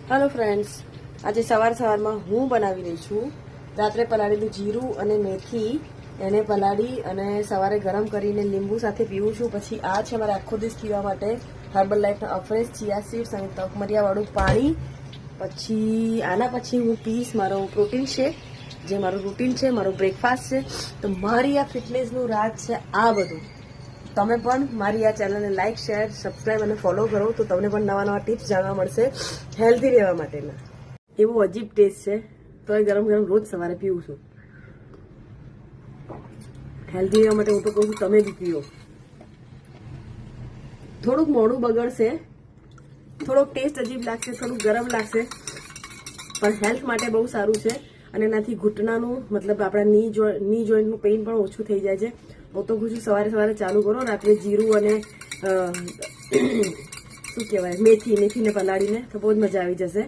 Hello friends, આજે સવારમાં હું બનાવી રહી છું રાત્રે પલાળેલું જીરું અને મેથી. એને પલાળી અને સવારે ગરમ કરીને લીંબુ સાથે પીવું છું. પછી આ છે મારે આખો દિવસ પીવા માટે હર્બલ લાઈફના અફ્રેશ ચિયા સીડ્સ અને તકમરિયાવાળું પાણી. પછી આના પછી હું પીશ મારો પ્રોટીન શેક, જે મારું રૂટીન છે, મારો બ્રેકફાસ્ટ છે. તો મારી આ ફિટનેસનું રાજ છે આ બધું. તમે પણ મારી આ ચેનલને લાઇક, શેર, સબસ્ક્રાઈબ અને ફોલો કરો તો તમને પણ નવા નવા ટિપ્સ જાણવા મળશે હેલ્ધી રહેવા માટેના. એવો અજીબ ટેસ્ટ છે તો એ ગરમ ગરમ રોજ સવારે પીવું છું. હેલ્ધી રહેવા માટે હું તો કહું છું તમે બી પીઓ. થોડુંક મોડું બગડશે, થોડોક ટેસ્ટ અજીબ લાગશે, થોડુંક ગરમ લાગશે, પણ હેલ્થ માટે બહુ સારું છે. અને એનાથી ઘૂંટણાનું મતલબ આપણા ની જોઈન્ટનું પેઇન પણ ઓછું થઈ જાય છે. હું તો કહું છું સવારે ચાલુ કરો, રાત્રે જીરું અને શું કહેવાય મેથીને પલાળીને, તો બહુ જ મજા આવી જશે.